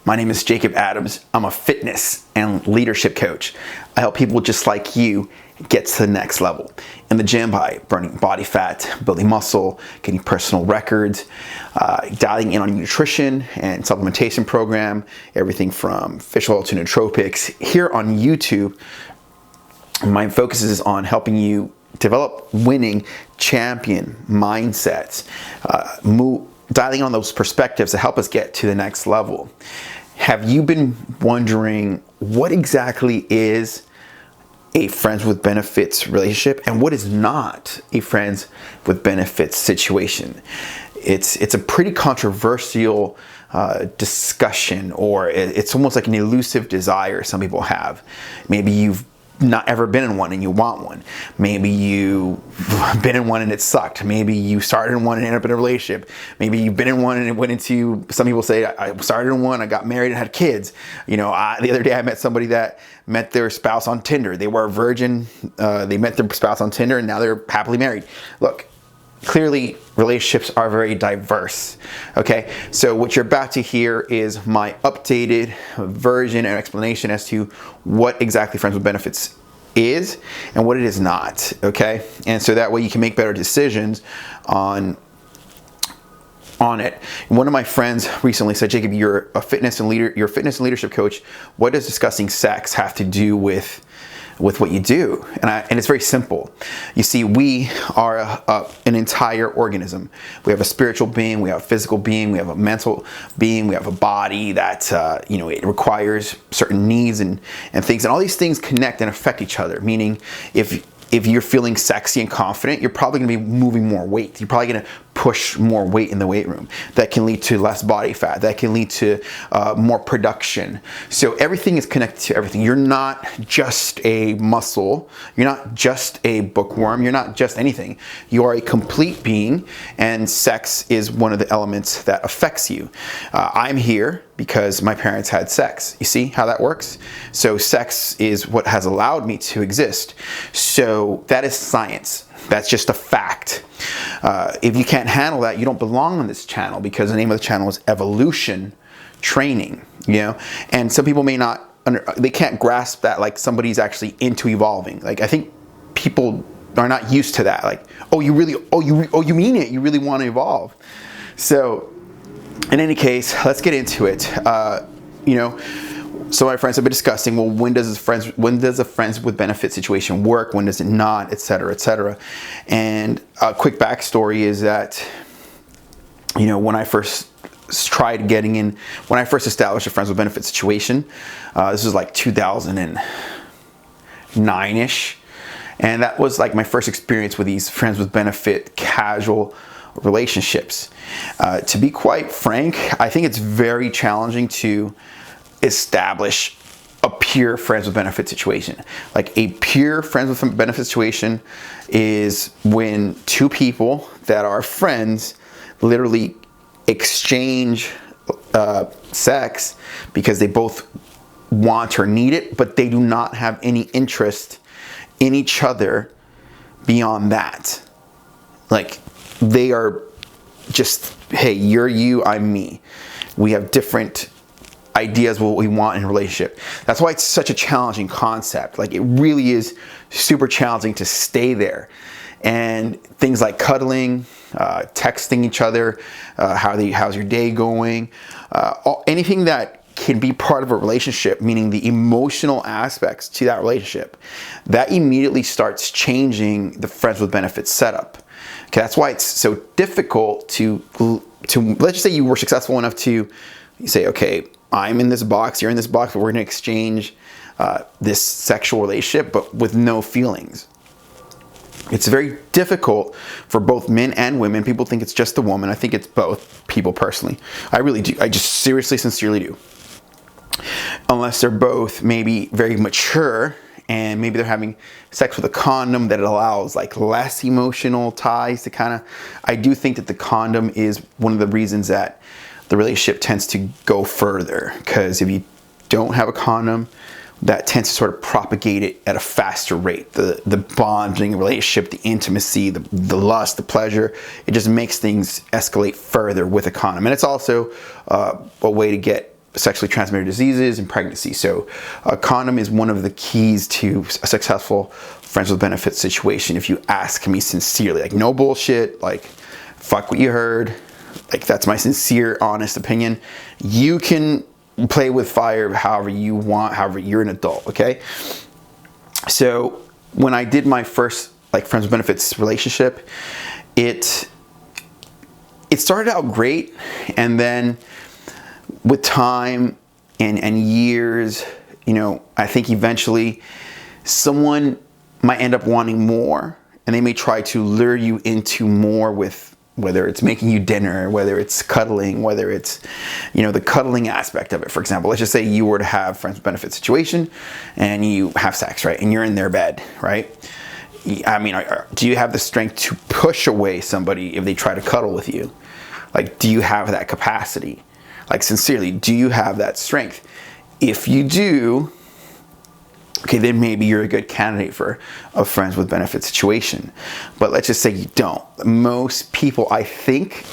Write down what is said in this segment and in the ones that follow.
My name is Jacob Adams. I'm a fitness and leadership coach. I help people just like you get to the next level in the gym by burning body fat, building muscle, getting personal records, dialing in on nutrition and supplementation program, everything from fish oil to nootropics. Here on YouTube, my focus is on helping you develop winning champion mindsets, dialing on those perspectives to help us get to the next level. Have you been wondering what exactly is a friends with benefits relationship and what is not a friends with benefits situation? It's a pretty controversial discussion, or it's almost like an elusive desire some people have. Maybe you've not ever been in one and you want one. Maybe you've been in one and it sucked. Maybe you started in one and ended up in a relationship. Maybe you've been in one and it went into, some people say, I started in one, I got married and had kids. You know, the other day I met somebody that met their spouse on Tinder. They were a virgin, they met their spouse on Tinder and now they're happily married. Look, clearly relationships are very diverse, okay? So what you're about to hear is my updated version and explanation as to what exactly friends with benefits is and what it is not, okay? And so that way you can make better decisions on it. One of my friends recently said, Jacob, you're a fitness and leadership coach. What does discussing sex have to do with what you do? And it's very simple. You see, we are an entire organism. We have a spiritual being, we have a physical being, we have a mental being, we have a body that it requires certain needs and things, and all these things connect and affect each other. Meaning, if you're feeling sexy and confident, you're probably going to be moving more weight. You're probably going to push more weight in the weight room. That can lead to less body fat. That can lead to more production. So everything is connected to everything. You're not just a muscle. You're not just a bookworm. You're not just anything. You are a complete being, and sex is one of the elements that affects you. I'm here because my parents had sex. You see how that works? So sex is what has allowed me to exist. So that is science. That's just a fact. If you can't handle that, you don't belong on this channel, because the name of the channel is Evolution Training, you know? And some people may not, they can't grasp that, like somebody's actually into evolving. Like, I think people are not used to that. Like, you mean it? You really want to evolve? So, in any case, let's get into it. So my friends have been discussing, well, when does a friends with benefit situation work? When does it not? Et cetera, et cetera. And a quick backstory is that, when I first established a friends with benefit situation, this was like 2009-ish. And that was like my first experience with these friends with benefit casual relationships. To be quite frank, I think it's very challenging to establish a pure friends with benefit situation. Like, a pure friends with benefit situation is when two people that are friends literally exchange sex because they both want or need it, but they do not have any interest in each other beyond that. Like, they are just, hey, you're you, I'm me. We have different ideas what we want in a relationship. That's why it's such a challenging concept. Like, it really is super challenging to stay there. And things like cuddling, texting each other, how's your day going, anything that can be part of a relationship, meaning the emotional aspects to that relationship, that immediately starts changing the friends with benefits setup. Okay, that's why it's so difficult to let's just say you were successful enough to say, okay, I'm in this box, you're in this box, but we're going to exchange this sexual relationship, but with no feelings. It's very difficult for both men and women. People think it's just the woman. I think it's both people personally. I really do. I just seriously, sincerely do. Unless they're both maybe very mature and maybe they're having sex with a condom that allows like less emotional ties to I do think that the condom is one of the reasons that the relationship tends to go further, because if you don't have a condom, that tends to sort of propagate it at a faster rate. The bonding relationship, the intimacy, the lust, the pleasure, it just makes things escalate further with a condom. And it's also a way to get sexually transmitted diseases and pregnancy. So a condom is one of the keys to a successful friends with benefits situation. If you ask me sincerely, like no bullshit, like fuck what you heard, like that's my sincere, honest opinion. You can play with fire however you want, however you're an adult, okay? So when I did my first like friends with benefits relationship, it started out great, and then with time and years, you know, I think eventually someone might end up wanting more, and they may try to lure you into more with whether it's making you dinner, whether it's cuddling, whether it's, you know, the cuddling aspect of it. For example, let's just say you were to have friends with benefits situation and you have sex, right? And you're in their bed, right? I mean, do you have the strength to push away somebody if they try to cuddle with you? Like, do you have that capacity? Like, sincerely, do you have that strength? If you do, okay, then maybe you're a good candidate for a friends with benefits situation. But let's just say you don't. Most people, I think,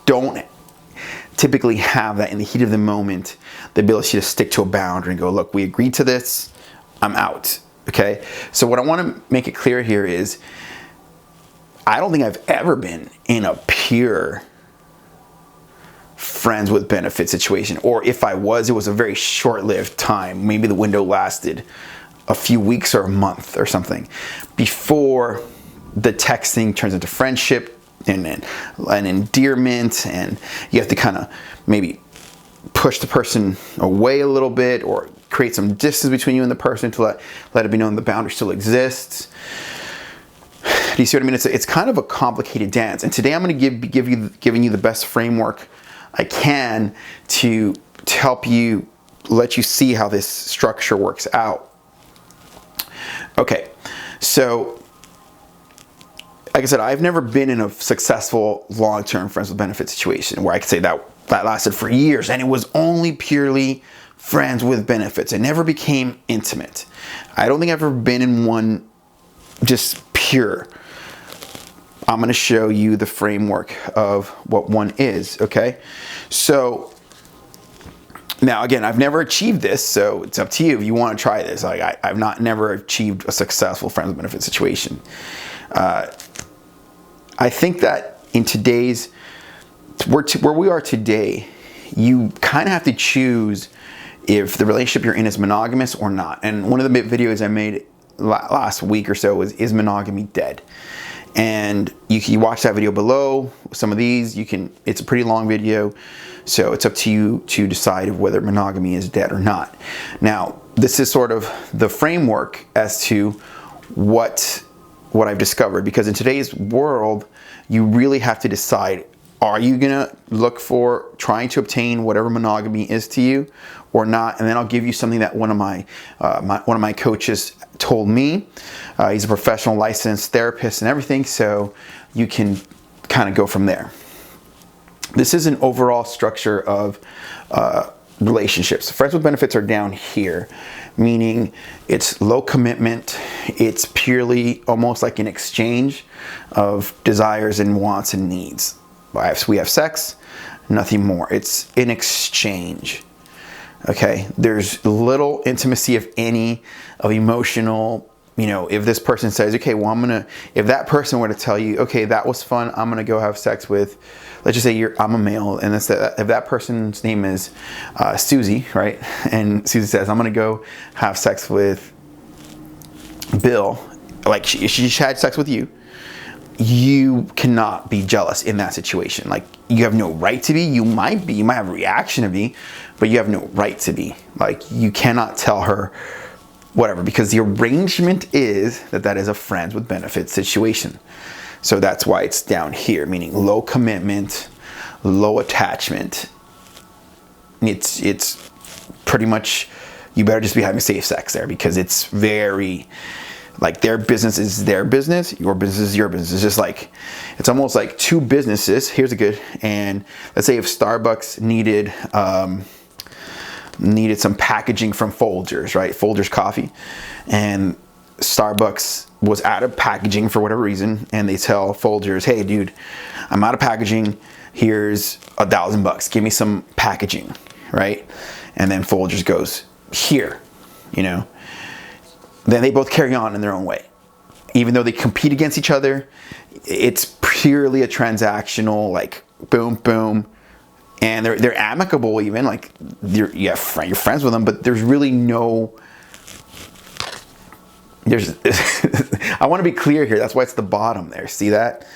don't typically have that in the heat of the moment, the ability to stick to a boundary and go, look, we agreed to this, I'm out, okay? So what I want to make it clear here is, I don't think I've ever been in a pure friends with benefit situation, or if I was, it was a very short-lived time. Maybe the window lasted a few weeks or a month or something before the texting turns into friendship and an endearment, and you have to kind of maybe push the person away a little bit or create some distance between you and the person to let it be known the boundary still exists. Do you see what I mean? It's kind of a complicated dance, and today I'm going to giving you the best framework I can to help you, let you see how this structure works out. Okay, so like I said, I've never been in a successful long-term friends with benefits situation where I could say that lasted for years and it was only purely friends with benefits. It never became intimate. I don't think I've ever been in one just pure. I'm going to show you the framework of what one is, okay? So now again, I've never achieved this, so it's up to you if you want to try this. Like I've never achieved a successful friends with benefits situation. I think that in today's, where we are today, you kind of have to choose if the relationship you're in is monogamous or not. And one of the videos I made last week or so was, is monogamy dead? And you can watch that video below. Some of these, it's a pretty long video, so it's up to you to decide whether monogamy is dead or not. Now, this is sort of the framework as to what I've discovered, because in today's world, you really have to decide, are you gonna look for trying to obtain whatever monogamy is to you or not? And then I'll give you something that one of my coaches told me. He's a professional licensed therapist and everything, so you can kind of go from there. This is an overall structure of relationships. Friends with benefits are down here, meaning it's low commitment. It's purely almost like an exchange of desires and wants and needs. We have sex, nothing more. It's an exchange. Okay, there's little intimacy, if any, of emotional, you know, if this person says, okay, well, if that person were to tell you, okay, that was fun, I'm gonna go have sex with, let's just say I'm a male, and if that person's name is Susie, right? And Susie says, I'm gonna go have sex with Bill, like she had sex with you, you cannot be jealous in that situation. Like, you have no right to be. You might have a reaction to be, but you have no right to be. Like, you cannot tell her whatever, because the arrangement is that is a friends with benefits situation. So that's why it's down here, meaning low commitment, low attachment. It's pretty much, you better just be having safe sex there, because it's very, like, their business is their business, your business is your business. It's just like, it's almost like two businesses. Here's a good, and let's say if Starbucks needed some packaging from Folgers, right? Folgers coffee, and Starbucks was out of packaging for whatever reason, and they tell Folgers, hey dude, I'm out of packaging, here's $1,000, give me some packaging. right? And then Folgers goes here, you know. Then they both carry on in their own way. Even though they compete against each other, it's purely a transactional, like boom, boom. And they're amicable even, like you're friends with them, but there's really no, I want to be clear here. That's why it's the bottom there. See that?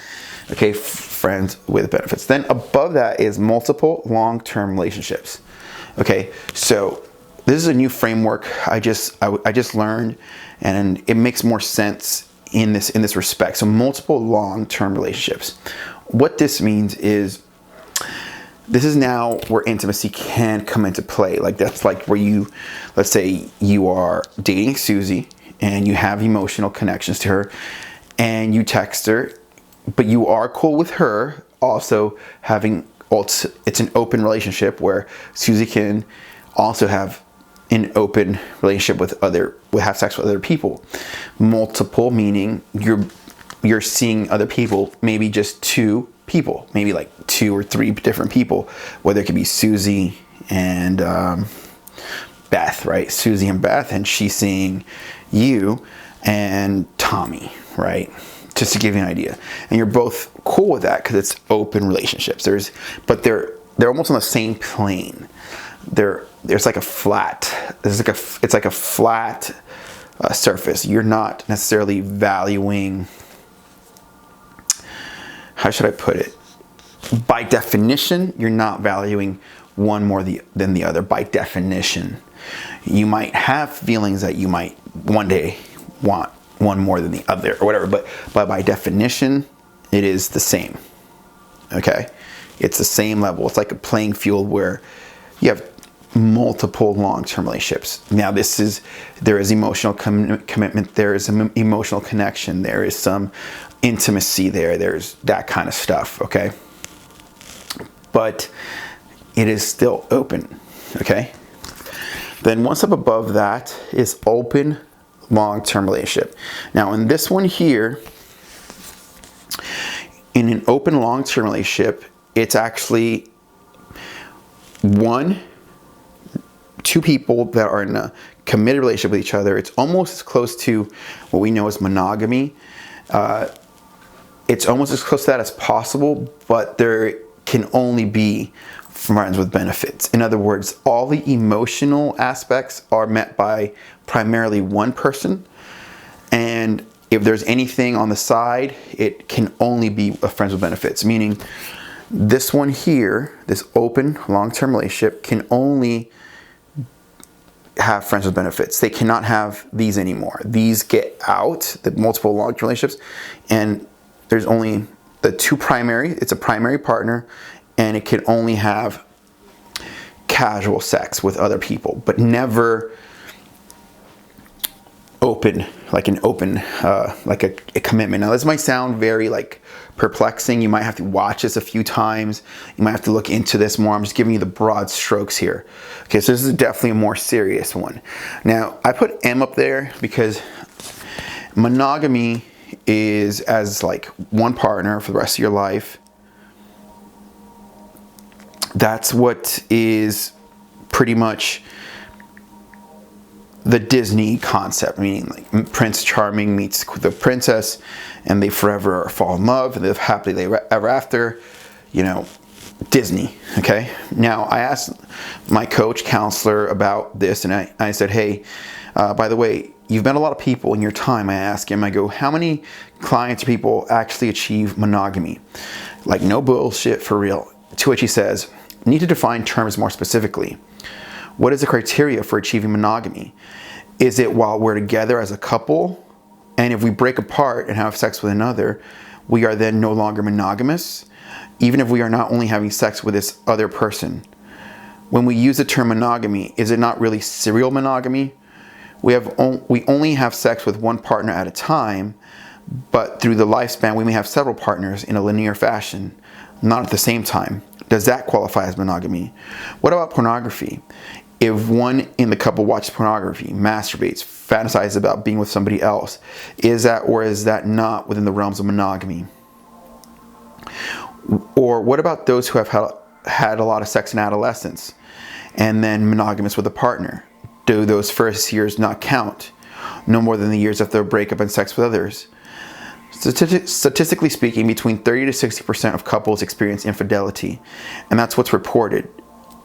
Okay, friends with benefits. Then above that is multiple long-term relationships. Okay, so this is a new framework I just learned, and it makes more sense in this respect. So multiple long-term relationships. What this means is, this is now where intimacy can come into play. Like that's like where let's say you are dating Susie and you have emotional connections to her and you text her, but you are cool with her also having, it's an open relationship where Susie can also have an open relationship have sex with other people. Multiple meaning you're seeing other people, maybe just two people, maybe like 2 or 3 different people, whether it could be Susie and Beth, right? Susie and Beth, and she's seeing you and Tommy, right? Just to give you an idea. And you're both cool with that because it's open relationships. But they're almost on the same plane. There's like a flat. It's like a flat surface. You're not necessarily valuing. How should I put it? By definition, you're not valuing one more than the other. By definition, you might have feelings that you might one day want one more than the other or whatever, but by definition, it is the same. Okay? It's the same level. It's like a playing field where you have multiple long-term relationships. Now there is emotional commitment, there is some emotional connection, there is some intimacy there's that kind of stuff, okay? But it is still open, okay? Then one step above that is open long-term relationship. Now in this one here, in an open long-term relationship, it's actually 2 people that are in a committed relationship with each other. It's almost as close to what we know as monogamy. It's almost as close to that as possible, but there can only be friends with benefits. In other words, all the emotional aspects are met by primarily one person, and if there's anything on the side, it can only be a friends with benefits, meaning this one here, this open long-term relationship, can only have friends with benefits. They cannot have these anymore. These get out, the multiple long-term relationships, and there's only the 2 primary. It's a primary partner, and it can only have casual sex with other people, but never open, like an open, like a commitment. Now this might sound very like perplexing. You might have to watch this a few times. You might have to look into this more. I'm just giving you the broad strokes here. Okay, so this is definitely a more serious one. Now I put M up there because monogamy is as like one partner for the rest of your life. That's what is pretty much the Disney concept, meaning like Prince Charming meets the princess and they forever fall in love and live happily ever after, you know, Disney, okay? Now, I asked my counselor about this, and I said, hey, by the way, you've met a lot of people in your time. I asked him, I go, how many clients or people actually achieve monogamy? Like, no bullshit, for real. To which he says, need to define terms more specifically. What is the criteria for achieving monogamy? Is it while we're together as a couple? And if we break apart and have sex with another, we are then no longer monogamous, even if we are not only having sex with this other person. When we use the term monogamy, is it not really serial monogamy? We only have sex with one partner at a time, but through the lifespan, we may have several partners in a linear fashion, not at the same time. Does that qualify as monogamy? What about pornography? If one in the couple watches pornography, masturbates, fantasizes about being with somebody else, is that or is that not within the realms of monogamy? Or what about those who have had a lot of sex in adolescence and then monogamous with a partner. Do those first years not count? No more than the years after a breakup and sex with others. Statistically speaking, between 30 to 60% of couples experience infidelity, and that's what's reported.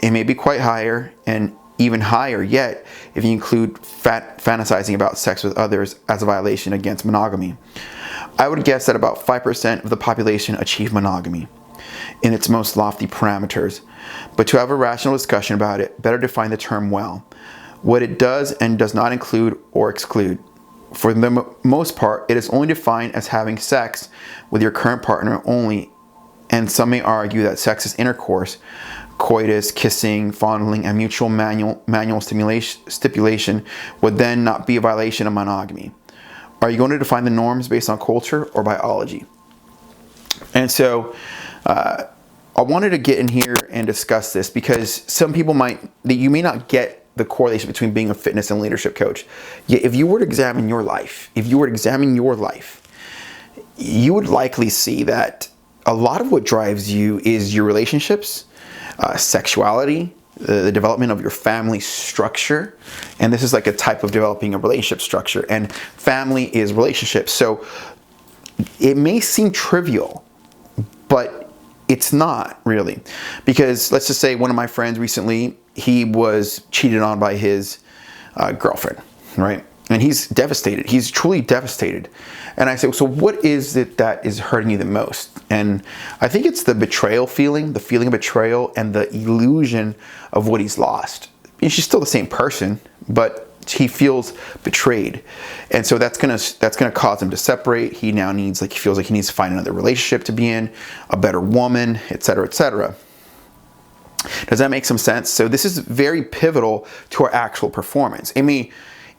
It may be quite higher, and even higher yet if you include fantasizing about sex with others as a violation against monogamy. I would guess that about 5% of the population achieve monogamy in its most lofty parameters. But to have a rational discussion about it, better define the term well, what it does and does not include or exclude. For the most part, it is only defined as having sex with your current partner only, and some may argue that sex is intercourse, coitus, kissing, fondling, and mutual manual stipulation would then not be a violation of monogamy. Are you going to define the norms based on culture or biology? And so I wanted to get in here and discuss this because some people you may not get the correlation between being a fitness and leadership coach. Yet if you were to examine your life, you would likely see that a lot of what drives you is your relationships, sexuality, the development of your family structure. And this is like a type of developing a relationship structure, and family is relationships. So it may seem trivial, but it's not really, because let's just say one of my friends recently, he was cheated on by his girlfriend, right? And he's devastated. He's truly devastated. And I say, so what is it that is hurting you the most? And I think it's the betrayal feeling, the feeling of betrayal, and the illusion of what he's lost. And she's still the same person, but he feels betrayed. And so that's gonna cause him to separate. He now he feels like he needs to find another relationship to be in, a better woman, etc., etc. Does that make some sense? So this is very pivotal to our actual performance. I mean,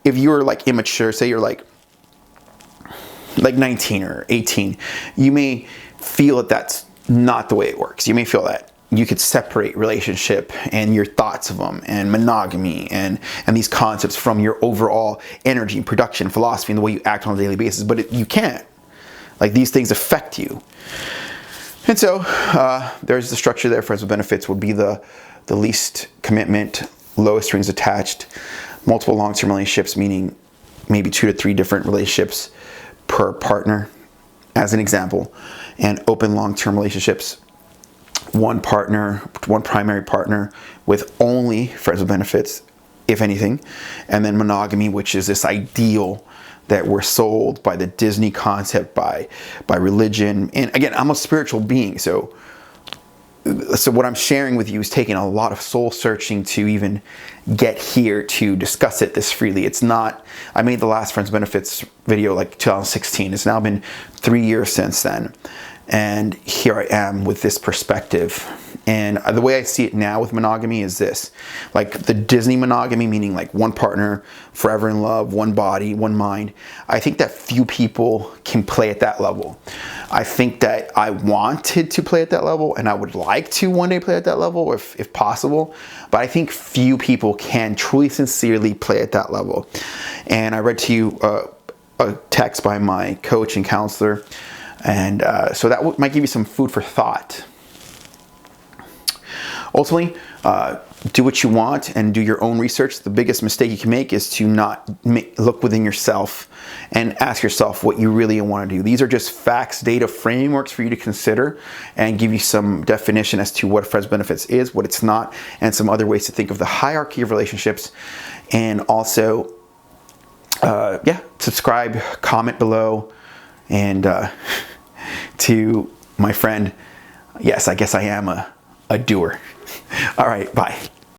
if you're like immature, say you're like 19 or 18, you may feel that that's not the way it works. You may feel that you could separate relationship and your thoughts of them and monogamy and these concepts from your overall energy and production, philosophy, and the way you act on a daily basis, but you can't. Like, these things affect you. And so there's the structure there. Friends with benefits would be the least commitment, lowest strings attached, multiple long-term relationships, meaning maybe 2 to 3 different relationships per partner, as an example, and open long-term relationships, one primary partner with only friends with benefits, if anything, and then monogamy, which is this ideal that we're sold by the Disney concept, by religion. And again, I'm a spiritual being, so what I'm sharing with you is taking a lot of soul searching to even get here to discuss it this freely. It's not, I made the last Friends Benefits video like 2016. It's now been 3 years since then. And here I am with this perspective. And the way I see it now with monogamy is this. Like the Disney monogamy, meaning like one partner, forever in love, one body, one mind. I think that few people can play at that level. I think that I wanted to play at that level, and I would like to one day play at that level if possible. But I think few people can truly, sincerely play at that level. And I read to you a text by my coach and counselor. And so that might give you some food for thought. Ultimately, do what you want and do your own research. The biggest mistake you can make is to not look within yourself and ask yourself what you really want to do. These are just facts, data, frameworks for you to consider and give you some definition as to what Friends Benefits is, what it's not, and some other ways to think of the hierarchy of relationships. And also, subscribe, comment below, and to my friend, yes, I guess I am a doer. All right, bye.